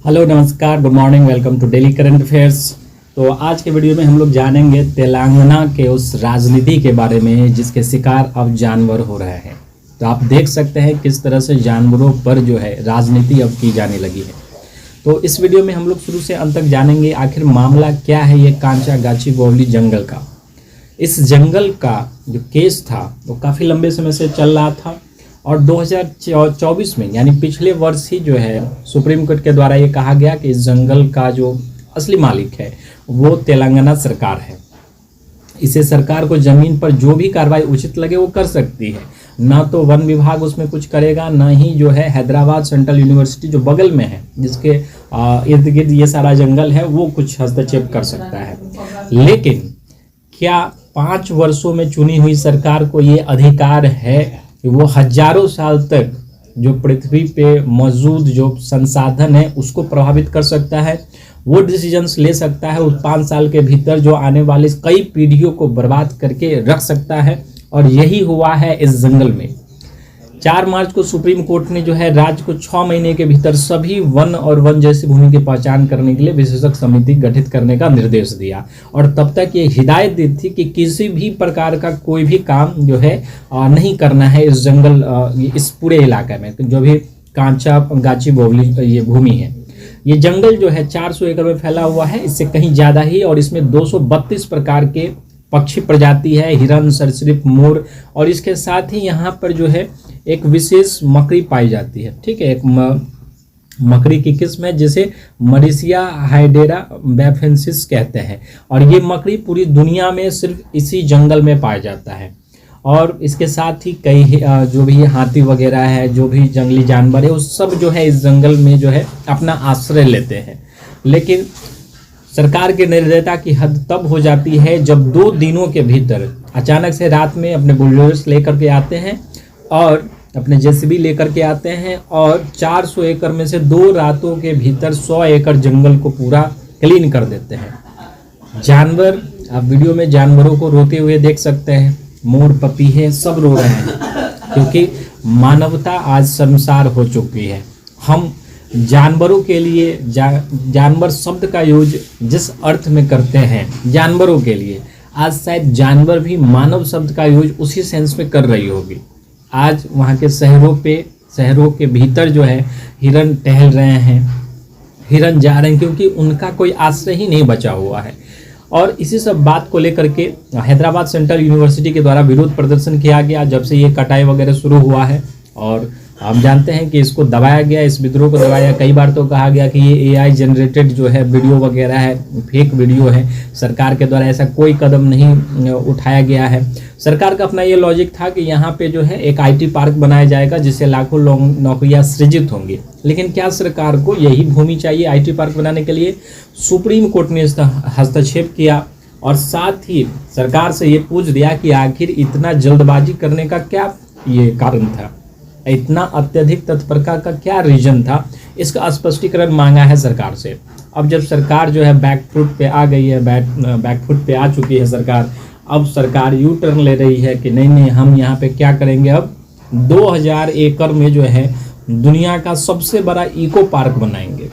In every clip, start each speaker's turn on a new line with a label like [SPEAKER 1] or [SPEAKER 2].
[SPEAKER 1] Hello नमस्कार, good morning, welcome to daily current affairs. तो आज के वीडियो में हम लोग जानेंगे तेलंगाना के उस राजनीति के बारे में जिसके शिकार अब जानवर हो रहे हैं। तो आप देख सकते हैं किस तरह से जानवरों पर जो है राजनीति अब की जाने लगी है। तो इस वीडियो में हम लोग शुरू से अंत तक जानेंगे आखिर मामला क्या है ये कांचागाचिबौली जंगल का। इस जंगल का जो केस था वो काफ़ी लंबे समय से चल रहा था और 2024 में यानी पिछले वर्ष ही जो है सुप्रीम कोर्ट के द्वारा ये कहा गया कि इस जंगल का जो असली मालिक है वो तेलंगाना सरकार है। इसे सरकार को ज़मीन पर जो भी कार्रवाई उचित लगे वो कर सकती है, ना तो वन विभाग उसमें कुछ करेगा, ना ही जो है हैदराबाद सेंट्रल यूनिवर्सिटी जो बगल में है जिसके इर्द गिर्द ये सारा जंगल है वो कुछ हस्तक्षेप कर सकता है। लेकिन क्या 5 वर्षों में चुनी हुई सरकार को ये अधिकार है कि वो हजारों साल तक जो पृथ्वी पे मौजूद जो संसाधन है उसको प्रभावित कर सकता है, वो डिसीजंस ले सकता है, उस 5 साल के भीतर जो आने वाली कई पीढ़ियों को बर्बाद करके रख सकता है। और यही हुआ है इस जंगल में। 4 मार्च को सुप्रीम कोर्ट ने जो है राज्य को 6 महीने के भीतर सभी वन और वन जैसी भूमि की पहचान करने के लिए विशेषज्ञ समिति गठित करने का निर्देश दिया। और तब तक ये हिदायत दी थी कि किसी भी प्रकार का कोई भी काम जो है नहीं करना है इस जंगल इस पूरे इलाके में जो भी कांचागाचिबौली ये भूमि है। ये जंगल जो है 400 एकड़ में फैला हुआ है, इससे कहीं ज़्यादा ही, और इसमें 232 प्रकार के पक्षी प्रजाति है, हिरन, सरीसृप, मोर, और इसके साथ ही यहाँ पर जो है एक विशेष मकड़ी पाई जाती है। ठीक है, एक मकड़ी की किस्म है जिसे मरीसिया हाइडेरा बैफेंसिस कहते हैं, और ये मकड़ी पूरी दुनिया में सिर्फ इसी जंगल में पाया जाता है। और इसके साथ ही कई जो भी हाथी वगैरह है, जो भी जंगली जानवर है, उस सब जो है इस जंगल में जो है अपना आश्रय लेते हैं। लेकिन सरकार की निर्दयता की हद तब हो जाती है जब 2 दिनों के भीतर अचानक से रात में अपने बुलडोजर्स लेकर के आते हैं और अपने जेसीबी लेकर के आते हैं और 400 एकड़ में से 2 रातों के भीतर 100 एकड़ जंगल को पूरा क्लीन कर देते हैं। जानवर, आप वीडियो में जानवरों को रोते हुए देख सकते हैं, मोर, पपीहे सब रो रहे हैं क्योंकि मानवता आज शर्मसार हो चुकी है। हम जानवरों के लिए जानवर शब्द का यूज जिस अर्थ में करते हैं जानवरों के लिए, आज शायद जानवर भी मानव शब्द का यूज उसी सेंस में कर रही होगी। आज वहाँ के शहरों के भीतर जो है हिरन टहल रहे हैं, हिरन जा रहे हैं क्योंकि उनका कोई आश्रय ही नहीं बचा हुआ है। और इसी सब बात को लेकर के हैदराबाद सेंट्रल यूनिवर्सिटी के द्वारा विरोध प्रदर्शन किया गया जब से ये कटाई वगैरह शुरू हुआ है। और हम जानते हैं कि इसको दबाया गया, इस विद्रोह को दबाया। कई बार तो कहा गया कि ये एआई जनरेटेड जो है वीडियो वगैरह है, फेक वीडियो है, सरकार के द्वारा ऐसा कोई कदम नहीं उठाया गया है। सरकार का अपना ये लॉजिक था कि यहाँ पे जो है एक आईटी पार्क बनाया जाएगा जिससे लाखों नौकरियाँ सृजित होंगी। लेकिन क्या सरकार को यही भूमि चाहिए आईटी पार्क बनाने के लिए? सुप्रीम कोर्ट ने हस्तक्षेप किया और साथ ही सरकार से ये पूछ दिया कि आखिर इतना जल्दबाजी करने का क्या ये कारण था, इतना अत्यधिक तत्परता का क्या रीजन था, इसका स्पष्टीकरण मांगा है सरकार से। अब जब सरकार जो है बैकफुट पे आ गई है, बैकफुट पे आ चुकी है सरकार, अब सरकार यू टर्न ले रही है कि नहीं हम यहाँ पे क्या करेंगे, अब 2000 एकड़ में जो है दुनिया का सबसे बड़ा इको पार्क बनाएंगे।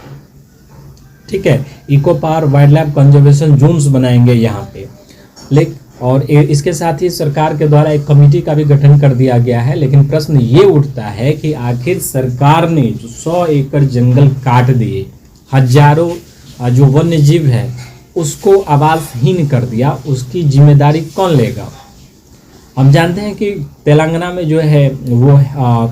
[SPEAKER 1] ठीक है, eco park, wildlife conservation zones बनाएंगे यहाँ पे। और इसके साथ ही सरकार के द्वारा एक कमेटी का भी गठन कर दिया गया है। लेकिन प्रश्न ये उठता है कि आखिर सरकार ने जो 100 एकड़ जंगल काट दिए, हजारों जो वन्य जीव है उसको आवासहीन कर दिया, उसकी जिम्मेदारी कौन लेगा? हम जानते हैं कि तेलंगाना में जो है वो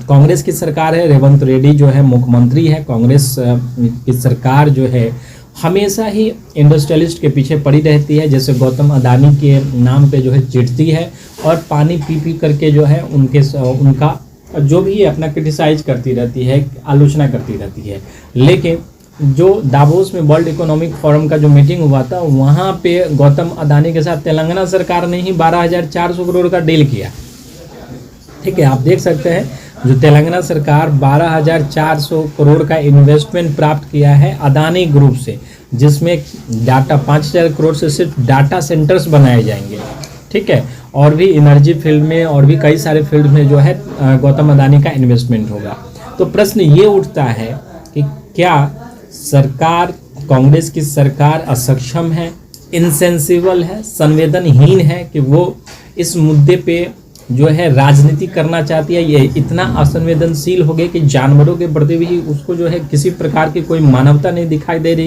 [SPEAKER 1] कांग्रेस की सरकार है, रेवंत रेड्डी जो है मुख्यमंत्री है। कांग्रेस की सरकार जो है हमेशा ही इंडस्ट्रियलिस्ट के पीछे पड़ी रहती है, जैसे गौतम अदानी के नाम पे जो है चिढ़ती है और पानी पी करके जो है उनका जो भी है अपना क्रिटिसाइज करती रहती है, आलोचना करती रहती है। लेकिन जो दावोस में वर्ल्ड इकोनॉमिक फोरम का जो मीटिंग हुआ था वहाँ पे गौतम अदानी के साथ तेलंगाना सरकार ने ही 12,400 करोड़ का डील किया। ठीक है, आप देख सकते हैं जो तेलंगाना सरकार 12,400 करोड़ का इन्वेस्टमेंट प्राप्त किया है अदानी ग्रुप से, जिसमें डाटा 5,000 करोड़ से सिर्फ डाटा सेंटर्स बनाए जाएंगे। ठीक है, और भी एनर्जी फील्ड में और भी कई सारे फील्ड में जो है गौतम अदानी का इन्वेस्टमेंट होगा। तो प्रश्न ये उठता है कि क्या सरकार, कांग्रेस की सरकार असक्षम है, इनसेंसिबल है, संवेदनहीन है कि वो इस मुद्दे पे जो है राजनीति करना चाहती है। ये इतना असंवेदनशील हो गए कि जानवरों के प्रति भी उसको जो है किसी प्रकार की कोई मानवता नहीं दिखाई दे रही।